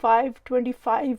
525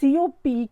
COP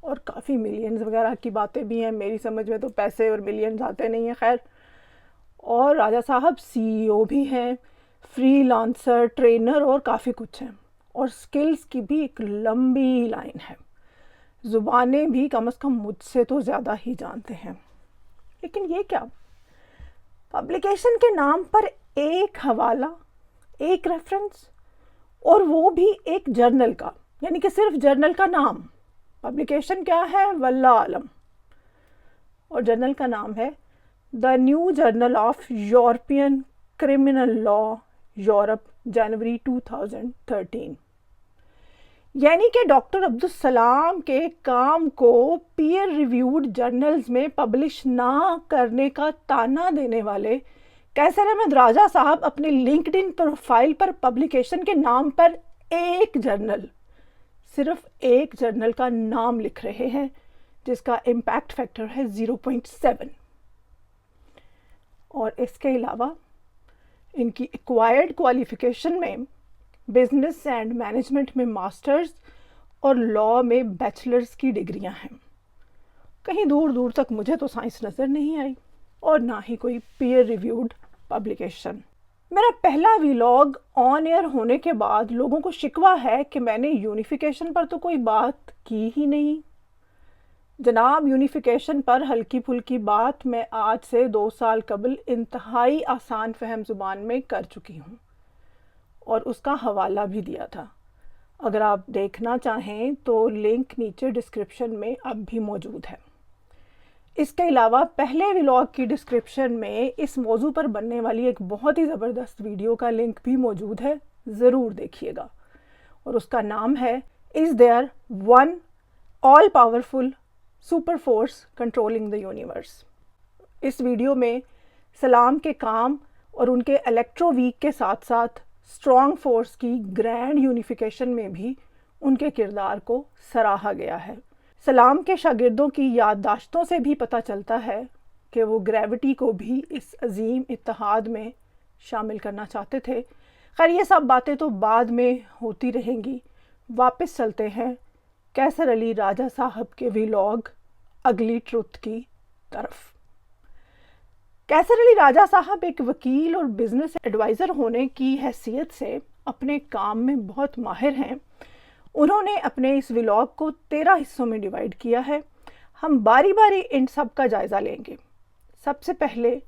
اور کافی millions وغیرہ کی باتیں بھی ہیں. میری سمجھ میں تو پیسے اور ملینز آتے نہیں ہیں. خیر، اور راجہ صاحب CEO بھی ہیں، فری لانسر، ٹرینر اور کافی کچھ ہیں. اور سکلز کی بھی ایک لمبی لائن ہے. زبانیں بھی کم از کم مجھ سے تو زیادہ ہی جانتے ہیں. لیکن یہ کیا، پبلیکیشن کے نام پر ایک حوالہ، ایک ریفرنس، اور وہ بھی ایک جرنل کا، یعنی کہ صرف جرنل کا نام. پبلیکیشن کیا ہے واللہ عالم. اور جرنل کا نام ہے the new journal of European criminal law Europe, January 2013. یعنی کہ ڈاکٹر عبدالسلام کے کام کو پیئر ریویوڈ جرنلز میں پبلش نہ کرنے کا تانا دینے والے قیصر احمد راجہ صاحب اپنے لنکڈ ان پروفائل پر پبلیکیشن کے نام پر ایک جرنل، صرف ایک جرنل کا نام لکھ رہے ہیں جس کا امپیکٹ فیکٹر ہے 0.7. اور اس کے علاوہ ان کی ایکوائرڈ کوالیفیکیشن میں بزنس اینڈ مینجمنٹ میں ماسٹرز اور لا میں بیچلرز کی ڈگریاں ہیں. کہیں دور دور تک مجھے تو سائنس نظر نہیں آئی، اور نہ ہی کوئی پیئر ریویوڈ پبلیکیشن. میرا پہلا ویلاگ آن ایئر ہونے کے بعد لوگوں کو شکوہ ہے کہ میں نے یونیفیکیشن پر تو کوئی بات کی ہی نہیں. جناب، یونیفیکیشن پر ہلکی پھلکی بات میں آج سے 2 سال قبل انتہائی آسان فہم زبان میں کر چکی ہوں، اور اس کا حوالہ بھی دیا تھا. اگر آپ دیکھنا چاہیں تو لنک نیچے ڈسکرپشن میں اب بھی موجود ہے. اس کے علاوہ پہلے ولاگ کی ڈسکرپشن میں اس موضوع پر بننے والی ایک بہت ہی زبردست ویڈیو کا لنک بھی موجود ہے، ضرور دیکھیے گا. اور اس کا نام ہے is there one all powerful super force controlling the universe. اس ویڈیو میں سلام کے کام اور ان کے الیکٹرو ویک کے ساتھ ساتھ اسٹرانگ فورس کی گرینڈ یونیفیکیشن میں بھی ان کے کردار کو سراہا گیا ہے. سلام کے شاگردوں کی یادداشتوں سے بھی پتہ چلتا ہے کہ وہ گریوٹی کو بھی اس عظیم اتحاد میں شامل کرنا چاہتے تھے. خیر، یہ سب باتیں تو بعد میں ہوتی رہیں گی. واپس چلتے ہیں قیصر علی راجہ صاحب کے ویلاگ اگلی ٹروتھ کی طرف. قیصر علی راجہ صاحب ایک وکیل اور بزنس ایڈوائزر ہونے کی حیثیت سے اپنے کام میں بہت ماہر ہیں. انہوں نے اپنے اس ولاگ کو 13 حصوں میں ڈیوائیڈ کیا ہے. ہم باری باری ان سب کا جائزہ لیں گے. سب سے پہلے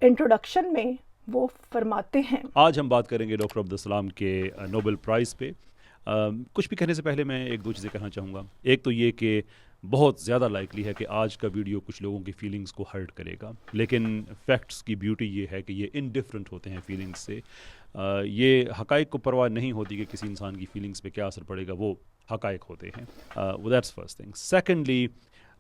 انٹروڈکشن میں وہ فرماتے ہیں، آج ہم بات کریں گے ڈاکٹر عبدالسلام کے نوبل پرائز پہ. کچھ بھی کہنے سے پہلے میں ایک دو چیزیں کہنا چاہوں گا. ایک تو یہ کہ بہت زیادہ لائکلی ہے کہ آج کا ویڈیو کچھ لوگوں کی فیلنگز کو ہرٹ کرے گا، لیکن فیکٹس کی بیوٹی یہ ہے کہ یہ انڈیفرنٹ ہوتے ہیں فیلنگز سے. یہ حقائق کو پرواہ نہیں ہوتی کہ کسی انسان کی فیلنگز پہ کیا اثر پڑے گا، وہ حقائق ہوتے ہیں. That's first thing. Secondly,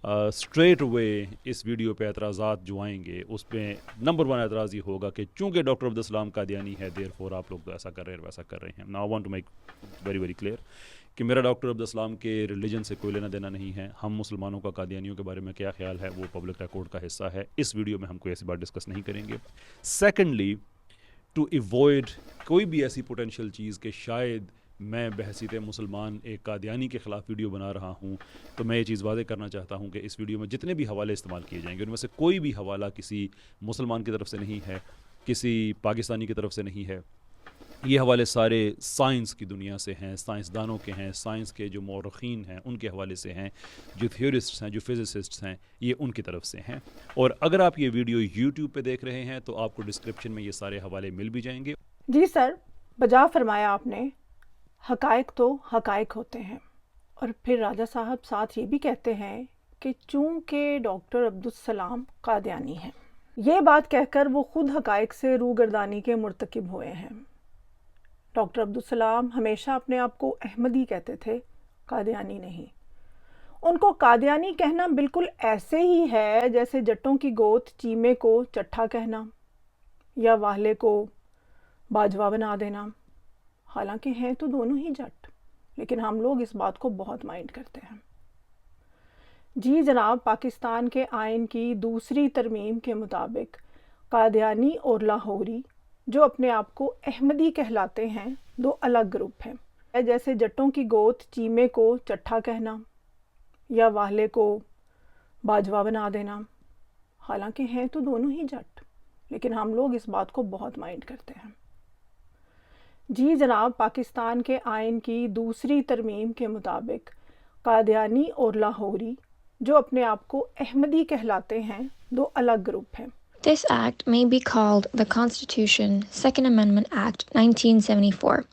straight away اس ویڈیو پہ اعتراضات جو آئیں گے اس پہ نمبر 1 اعتراض یہ ہوگا کہ چونکہ ڈاکٹر عبدالسلام قادیانی ہے دیر فور آپ لوگ تو ایسا کر رہے ہیں ویسا کر رہے ہیں. Now I want to make very very clear کہ میرا ڈاکٹر عبدالسلام کے ریلیجن سے کوئی لینا دینا نہیں ہے. ہم مسلمانوں کا قادیانیوں کے بارے میں کیا خیال ہے وہ پبلک ریکارڈ کا حصہ ہے. اس ویڈیو میں ہم کوئی ایسی بات ڈسکس نہیں کریں گے. سیکنڈلی، ٹو ایوائڈ کوئی بھی ایسی پوٹینشیل چیز کہ شاید میں بحیثیت مسلمان ایک قادیانی کے خلاف ویڈیو بنا رہا ہوں، تو میں یہ چیز واضح کرنا چاہتا ہوں کہ اس ویڈیو میں جتنے بھی حوالے استعمال کیے جائیں گے ان میں سے کوئی بھی حوالہ کسی مسلمان کی طرف سے نہیں ہے، کسی پاکستانی کی طرف سے نہیں ہے. یہ حوالے سارے سائنس کی دنیا سے ہیں، سائنسدانوں کے ہیں، سائنس کے جو مورخین ہیں ان کے حوالے سے ہیں، جو تھیورسٹس ہیں، جو فزسسٹس ہیں، یہ ان کی طرف سے ہیں. اور اگر آپ یہ ویڈیو یوٹیوب پہ دیکھ رہے ہیں تو آپ کو ڈسکرپشن میں یہ سارے حوالے مل بھی جائیں گے. جی سر، بجا فرمایا آپ نے. حقائق تو حقائق ہوتے ہیں. اور پھر راجہ صاحب ساتھ یہ بھی کہتے ہیں کہ چونکہ ڈاکٹر عبدالسلام قادیانی ہیں، یہ بات کہہ کر وہ خود حقائق سے روگردانی کے مرتکب ہوئے ہیں. ڈاکٹر عبدالسلام ہمیشہ اپنے آپ کو احمدی کہتے تھے، قادیانی نہیں. ان کو قادیانی کہنا بالکل ایسے ہی ہے جیسے جٹوں کی گوت چیمے کو چٹھا کہنا یا واہلے کو باجوہ بنا دینا. حالانکہ ہیں تو دونوں ہی جٹ، لیکن ہم لوگ اس بات کو بہت مائنڈ کرتے ہیں. جی جناب، پاکستان کے آئین کی دوسری ترمیم کے مطابق قادیانی اور لاہوری جو اپنے آپ کو احمدی کہلاتے ہیں 2 الگ گروپ ہیں. جیسے جٹوں کی گوت چیمے کو چٹھا کہنا یا واہلے کو باجوہ بنا دینا، حالانکہ ہیں تو دونوں ہی جٹ، لیکن ہم لوگ اس بات کو بہت مائنڈ کرتے ہیں۔ جی جناب، پاکستان کے آئین کی دوسری ترمیم کے مطابق قادیانی اور لاہوری جو اپنے آپ کو احمدی کہلاتے ہیں، دو الگ گروپ ہیں۔ This act may be called the Constitution Second Amendment Act 1974,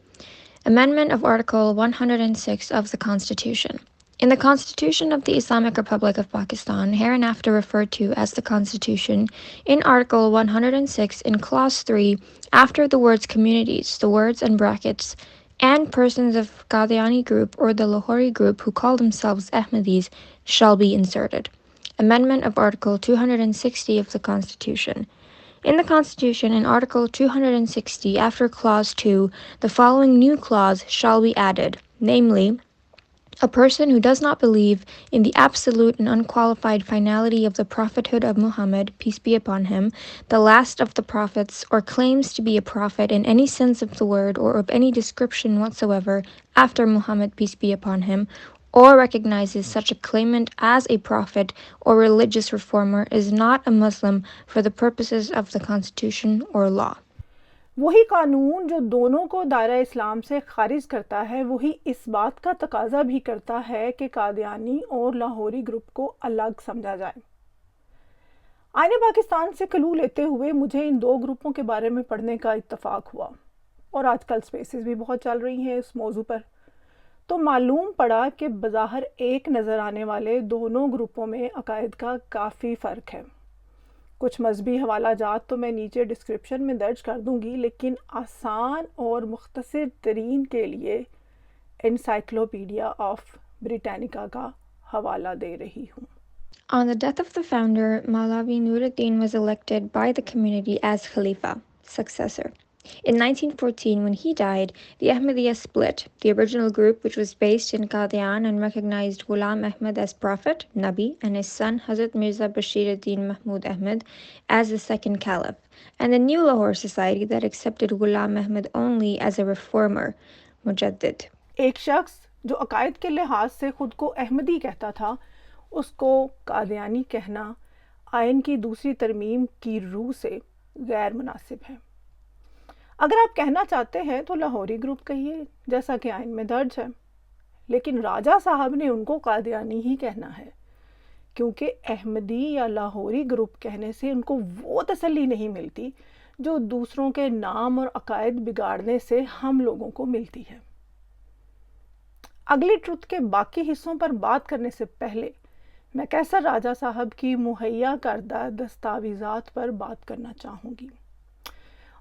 Amendment of Article 106 of the Constitution. In the Constitution of the Islamic Republic of Pakistan, hereinafter referred to as the Constitution, in Article 106 in Clause 3, after the words communities, the words in brackets, and persons of Qadiani group or the Lahori group who call themselves Ahmadis shall be inserted. Amendment of Article 260 of the Constitution. In the Constitution, in Article 260, after Clause 2, the following new clause shall be added, namely, a person who does not believe in the absolute and unqualified finality of the prophethood of Muhammad, peace be upon him, the last of the prophets, or claims to be a prophet in any sense of the word or of any description whatsoever after Muhammad, peace be upon him, or recognizes such a claimant as a prophet or religious reformer is not a Muslim for the purposes of the Constitution or law. وہی قانون جو دونوں کو دائرہ اسلام سے خارج کرتا ہے، وہی اس بات کا تقاضا بھی کرتا ہے کہ قادیانی اور لاہوری گروپ کو الگ سمجھا جائے۔ آئین پاکستان سے کلو لیتے ہوئے مجھے ان دو گروپوں کے بارے میں پڑھنے کا اتفاق ہوا، اور آج کل سپیسز بھی بہت چل رہی ہیں اس موضوع پر، تو معلوم پڑا کہ بظاہر ایک نظر آنے والے دونوں گروپوں میں عقائد کا کافی فرق ہے۔ کچھ مذہبی حوالہ جات تو میں نیچے ڈسکرپشن میں درج کر دوں گی، لیکن آسان اور مختصر ترین کے لیے انسائکلوپیڈیا آف بریٹینیکا کا حوالہ دے رہی ہوں۔ On the death of the founder, Maulavi Nuruddin was elected by the community as Khalifa, successor. In 1914, when he died, the Ahmadiyya split. The original group, which was based in Qadian and recognized Ghulam Ahmad as prophet, Nabi, and his son Hazrat Mirza Bashir ad-Din Mahmud Ahmad as the second caliph, and the new Lahore society that accepted Ghulam Ahmad only as a reformer, Mujaddid. ایک شخص جو عقائد کے لحاظ سے خود کو احمدی کہتا تھا، اس کو قادیانی کہنا آئین کی دوسری ترمیم کی روح سے غیر مناسب ہے۔ اگر آپ کہنا چاہتے ہیں تو لاہوری گروپ کہیے، جیسا کہ آئین میں درج ہے، لیکن راجہ صاحب نے ان کو قادیانی ہی کہنا ہے، کیونکہ احمدی یا لاہوری گروپ کہنے سے ان کو وہ تسلی نہیں ملتی جو دوسروں کے نام اور عقائد بگاڑنے سے ہم لوگوں کو ملتی ہے۔ اگلی ٹروتھ کے باقی حصوں پر بات کرنے سے پہلے میں کیسر راجہ صاحب کی مہیا کردہ دستاویزات پر بات کرنا چاہوں گی۔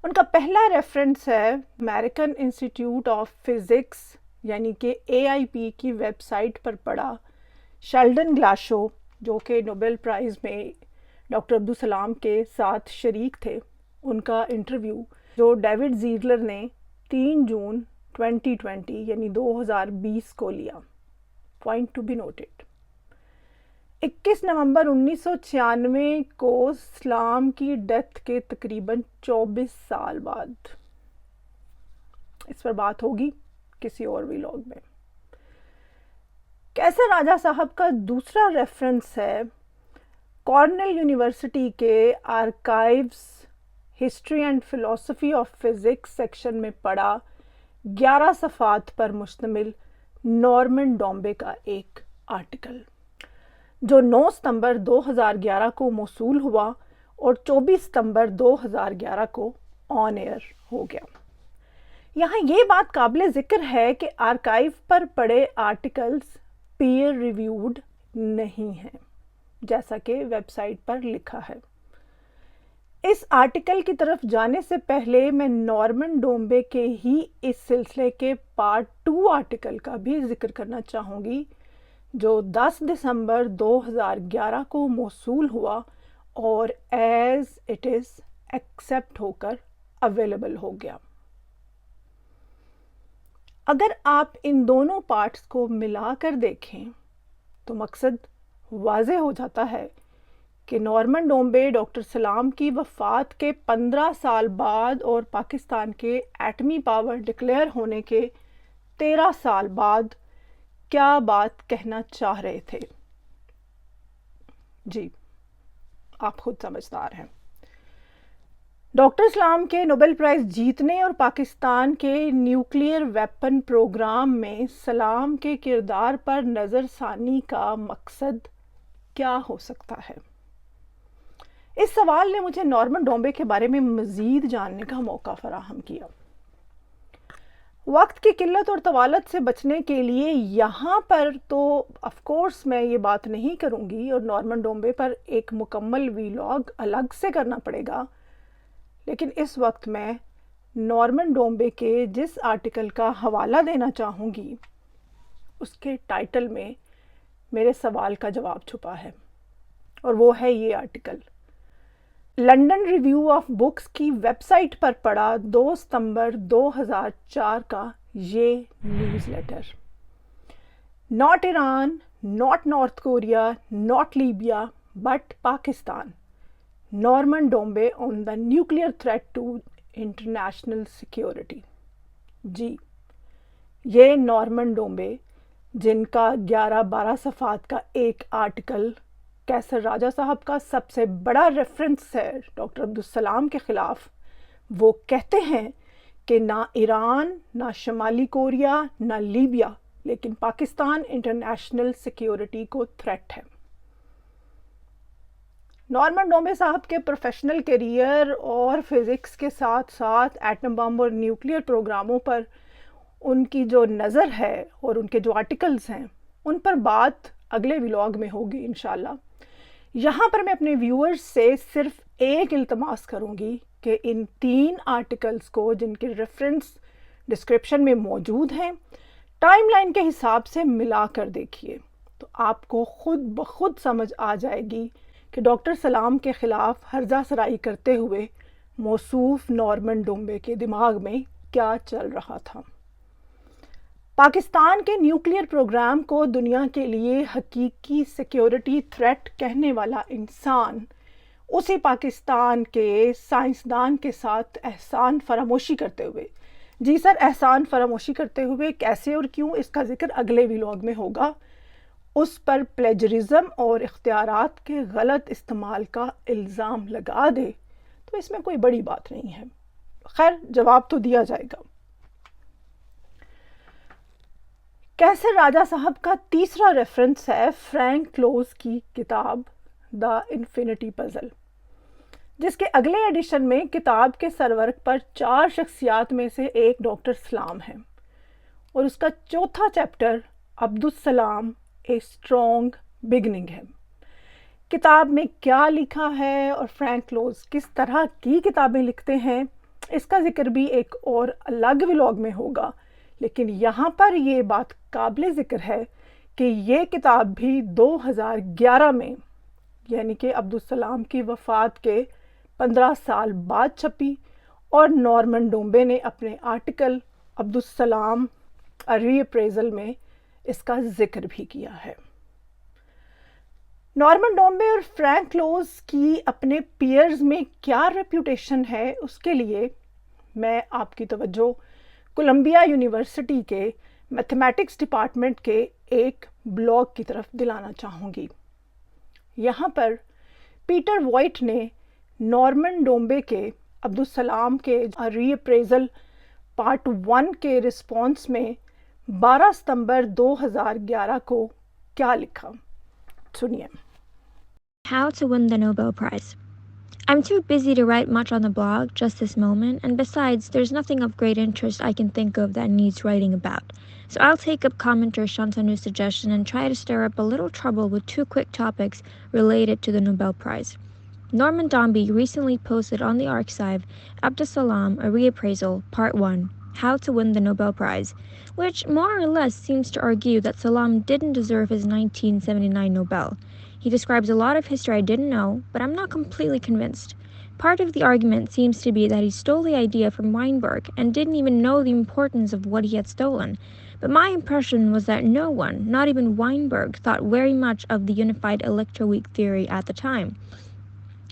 ان کا پہلا ریفرنس ہے امریکن انسٹیٹیوٹ آف فزکس یعنی کہ AIP کی ویب سائٹ پر پڑھا شیلڈن گلاشو، جو کہ نوبل پرائز میں ڈاکٹر عبدالسلام کے ساتھ شریک تھے، ان کا انٹرویو جو ڈیوڈ زیگلر نے 3 جون 2020 یعنی 2020 کو لیا۔ پوائنٹ ٹو بی نوٹڈ، 21 نومبر 1996 کو اسلام کی ڈیتھ کے تقریباً 24 سال بعد۔ اس پر بات ہوگی کسی اور ویلاگ میں۔ کیسر راجہ صاحب کا دوسرا ریفرنس ہے کارنل یونیورسٹی کے آرکائیوز ہسٹری اینڈ فلسفی آف فزکس سیکشن میں پڑھا 11 صفحات پر مشتمل نارمن ڈومبے کا ایک آرٹیکل، جو 9 ستمبر 2011 کو موصول ہوا اور 24 ستمبر 2011 کو آن ایئر ہو گیا۔ یہاں یہ بات قابل ذکر ہے کہ آرکائیو پر پڑے آرٹیکلز پیئر ریویوڈ نہیں ہیں، جیسا کہ ویب سائٹ پر لکھا ہے۔ اس آرٹیکل کی طرف جانے سے پہلے میں نارمن ڈومبے کے ہی اس سلسلے کے پارٹ 2 آرٹیکل کا بھی ذکر کرنا چاہوں گی، جو 10 دسمبر 2011 کو موصول ہوا اور ایز اٹ از ایکسیپٹ ہو کر اویلیبل ہو گیا۔ اگر آپ ان دونوں پارٹس کو ملا کر دیکھیں تو مقصد واضح ہو جاتا ہے کہ نارمن ڈومبے ڈاکٹر سلام کی وفات کے 15 سال بعد اور پاکستان کے ایٹمی پاور ڈکلیئر ہونے کے 13 سال بعد کیا بات کہنا چاہ رہے تھے۔ جی آپ خود سمجھدار ہیں. ڈاکٹر سلام کے نوبل پرائز جیتنے اور پاکستان کے نیوکلیئر ویپن پروگرام میں سلام کے کردار پر نظر ثانی کا مقصد کیا ہو سکتا ہے؟ اس سوال نے مجھے نارمن ڈومبے کے بارے میں مزید جاننے کا موقع فراہم کیا. وقت کی قلت اور طوالت سے بچنے کے لیے یہاں پر تو آف کورس میں یہ بات نہیں کروں گی اور نارمن ڈومبے پر ایک مکمل ویلاگ الگ سے کرنا پڑے گا، لیکن اس وقت میں نارمن ڈومبے کے جس آرٹیکل کا حوالہ دینا چاہوں گی اس کے ٹائٹل میں میرے سوال کا جواب چھپا ہے، اور وہ ہے یہ article. London review of books کی ویب سائٹ پر پڑا 2 ستمبر 2004 کا یہ newsletter. Not Iran, not North Korea, not Libya but Pakistan. Norman Dombey on the nuclear threat to international security. جی یہ نارمن ڈومبے جن کا 11-12 صفحات کا ایک آرٹیکل کیسر راجہ صاحب کا سب سے بڑا ریفرنس ہے ڈاکٹر عبدالسلام کے خلاف، وہ کہتے ہیں کہ نہ ایران، نہ شمالی کوریا، نہ لیبیا، لیکن پاکستان انٹرنیشنل سیکیورٹی کو تھریٹ ہے. نارمن ڈومبے صاحب کے پروفیشنل کیریئر اور فزکس کے ساتھ ساتھ ایٹم بم اور نیوکلیئر پروگراموں پر ان کی جو نظر ہے اور ان کے جو آرٹیکلز ہیں ان پر بات اگلے ولاگ میں ہوگی انشاءاللہ. یہاں پر میں اپنے ویورز سے صرف ایک التماس کروں گی کہ ان 3 آرٹیکلز کو جن کے ریفرنس ڈسکرپشن میں موجود ہیں ٹائم لائن کے حساب سے ملا کر دیکھیے تو آپ کو خود بخود سمجھ آ جائے گی کہ ڈاکٹر سلام کے خلاف ہرزہ سرائی کرتے ہوئے موصوف نارمن ڈومبے کے دماغ میں کیا چل رہا تھا. پاکستان کے نیوکلیئر پروگرام کو دنیا کے لیے حقیقی سیکیورٹی تھریٹ کہنے والا انسان اسی پاکستان کے سائنسدان کے ساتھ احسان فراموشی کرتے ہوئے، جی سر احسان فراموشی کرتے ہوئے کیسے اور کیوں اس کا ذکر اگلے ولاگ میں ہوگا، اس پر پلیجرزم اور اختیارات کے غلط استعمال کا الزام لگا دے تو اس میں کوئی بڑی بات نہیں ہے. خیر جواب تو دیا جائے گا. کیسر راجہ صاحب کا تیسرا ریفرنس ہے فرینک کلوز کی کتاب دا انفینٹی پزل، جس کے اگلے ایڈیشن میں کتاب کے سرورق پر 4 شخصیات میں سے ایک ڈاکٹر سلام ہے اور اس کا چوتھا chapter Abdussalam a strong beginning ہے. کتاب میں کیا لکھا ہے اور فرینک کلوز کس طرح کی کتابیں لکھتے ہیں اس کا ذکر بھی ایک اور الگ ولاگ میں ہوگا، لیکن یہاں پر یہ بات قابل ذکر ہے کہ یہ کتاب بھی 2011 میں یعنی کہ عبدالسلام کی وفات کے 15 سال بعد چھپی اور نارمن ڈومبے نے اپنے آرٹیکل عبدالسلام ری اپریزل میں اس کا ذکر بھی کیا ہے. نارمن ڈومبے اور فرینک کلوز کی اپنے پیئرز میں کیا ریپیوٹیشن ہے اس کے لیے میں آپ کی توجہ کولمبیا یونیورسٹی کے میتھمیٹکس ڈپارٹمنٹ کے ایک بلاگ کی طرف دلانا چاہوں گی. یہاں پر پیٹر وائٹ نے نارمن ڈومبے کے عبدالسلام کے ری اپریزل پارٹ 1 کے رسپانس میں 12 ستمبر 2011 کو کیا لکھا، سنیے. How to win the Nobel Prize. I'm too busy to write much on the blog just this moment, and besides, there's nothing of great interest I can think of that needs writing about. So I'll take up commenter Shantanu's suggestion and try to stir up a little trouble with 2 quick topics related to the Nobel Prize. Norman Dombey recently posted on the archive Abdus-Salam, a reappraisal, Part 1, How to Win the Nobel Prize, which more or less seems to argue that Salam didn't deserve his 1979 Nobel. He describes a lot of history I didn't know, but I'm not completely convinced. Part of the argument seems to be that he stole the idea from Weinberg and didn't even know the importance of what he had stolen. But my impression was that no one, not even Weinberg, thought very much of the unified electroweak theory at the time.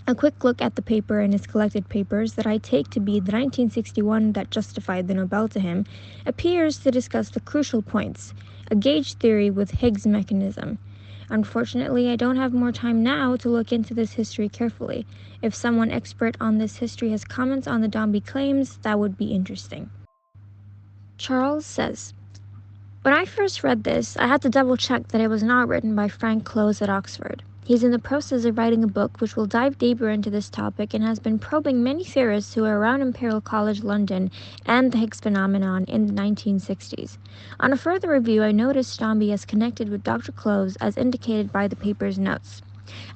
A quick look at the paper and his collected papers that I take to be the 1961 that justified the Nobel to him appears to discuss the crucial points, a gauge theory with Higgs mechanism, Unfortunately, I don't have more time now to look into this history carefully. If someone expert on this history has comments on the Dombey claims, that would be interesting. Charles says, when I first read this, I had to double check that it was not written by Frank Close at Oxford. He's in the process of writing a book which will dive deeper into this topic and has been probing many theorists who were around Imperial College London and the Higgs phenomenon in the 1960s. On a further review, I noticed Dombey is connected with Dr. Close as indicated by the paper's notes.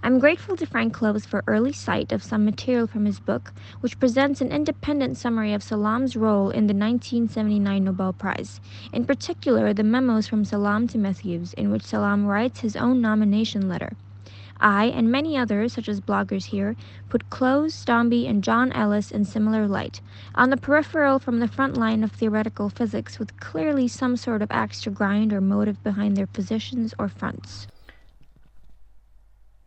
I'm grateful to Frank Close for early sight of some material from his book, which presents an independent summary of Salam's role in the 1979 Nobel Prize, in particular the memos from Salam to Matthews, in which Salam writes his own nomination letter. I, and many others, such as bloggers here, put Close, Dombey, and John Ellis in similar light, on the peripheral from the front line of theoretical physics, with clearly some sort of axe to grind or motive behind their positions or fronts.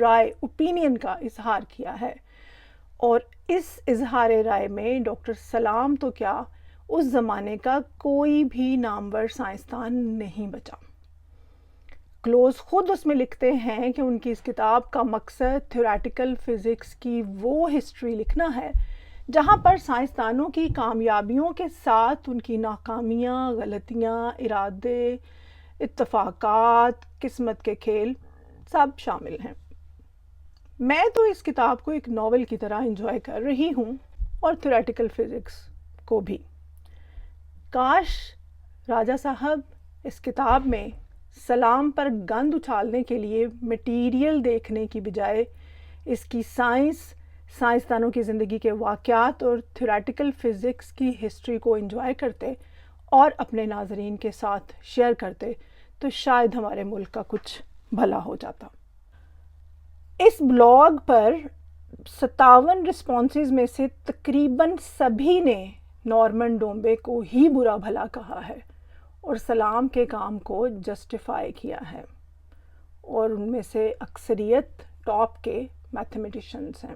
رائے opinion کا اظہار کیا ہے، اور اس اظہار رائے میں doctor سلام تو کیا اس زمانے کا کوئی بھی نامور سائنسدان نہیں بچا۔ کلوز خود اس میں لکھتے ہیں کہ ان کی اس کتاب کا مقصد تھیوریٹیکل فزکس کی وہ ہسٹری لکھنا ہے جہاں پر سائنسدانوں کی کامیابیوں کے ساتھ ان کی ناکامیاں، غلطیاں، ارادے، اتفاقات، قسمت کے کھیل سب شامل ہیں۔ میں تو اس کتاب کو ایک ناول کی طرح انجوائے کر رہی ہوں، اور تھیوریٹیکل فزکس کو بھی۔ کاش راجہ صاحب اس کتاب میں سلام پر گند اچھالنے کے لیے مٹیریل دیکھنے کی بجائے اس کی سائنسدانوں کی زندگی کے واقعات اور تھیوریٹیکل فزکس کی ہسٹری کو انجوائے کرتے اور اپنے ناظرین کے ساتھ شیئر کرتے تو شاید ہمارے ملک کا کچھ بھلا ہو جاتا۔ اس بلاگ پر 57 رسپانسز میں سے تقریباً سبھی نے نارمن ڈومبے کو ہی برا بھلا کہا ہے اور سلام کے کام کو جسٹیفائی کیا ہے، اور ان میں سے اکثریت ٹاپ کے میتھمیٹیشنز ہیں۔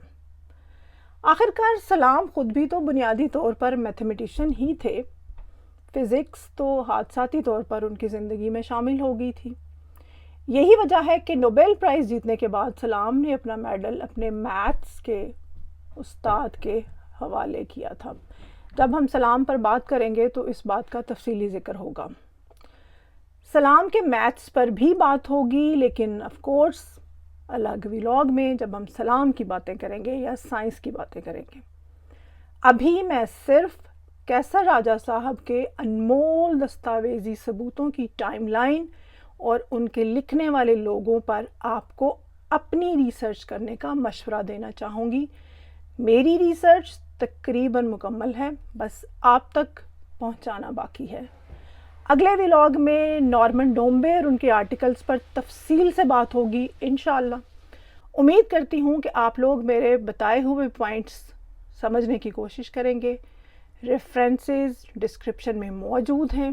آخرکار سلام خود بھی تو بنیادی طور پر میتھمیٹیشن ہی تھے، فزکس تو حادثاتی طور پر ان کی زندگی میں شامل ہو گئی تھی۔ یہی وجہ ہے کہ نوبیل پرائز جیتنے کے بعد سلام نے اپنا میڈل اپنے میتھس کے استاد کے حوالے کیا تھا۔ جب ہم سلام پر بات کریں گے تو اس بات کا تفصیلی ذکر ہوگا۔ سلام کے میتھس پر بھی بات ہوگی، لیکن آف کورس الگ ویلاگ میں جب ہم سلام کی باتیں کریں گے یا سائنس کی باتیں کریں گے۔ ابھی میں صرف کیسر راجہ صاحب کے انمول دستاویزی ثبوتوں کی ٹائم لائن اور ان کے لکھنے والے لوگوں پر آپ کو اپنی ریسرچ کرنے کا مشورہ دینا چاہوں گی۔ میری ریسرچ تقریباً مکمل ہے، بس آپ تک پہنچانا باقی ہے۔ اگلے ویلاگ میں نارمن ڈومبے اور ان کے آرٹیکلز پر تفصیل سے بات ہوگی انشاءاللہ۔ امید کرتی ہوں کہ آپ لوگ میرے بتائے ہوئے پوائنٹس سمجھنے کی کوشش کریں گے۔ ریفرنسز ڈسکرپشن میں موجود ہیں،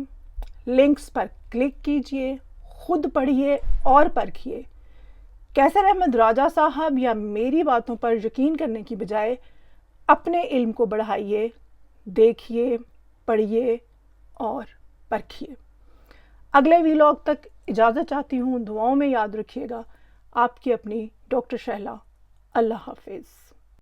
لنکس پر کلک کیجئے، خود پڑھیے اور پرکھیے۔ کیسر احمد راجہ صاحب یا میری باتوں پر یقین کرنے کی بجائے اپنے علم کو بڑھائیے، دیکھیے، پڑھیے اور پرکھیے۔ اگلے ویلاگ تک اجازت چاہتی ہوں، دعاؤں میں یاد رکھیے گا۔ آپ کی اپنی ڈاکٹر شہلا۔ اللہ حافظ۔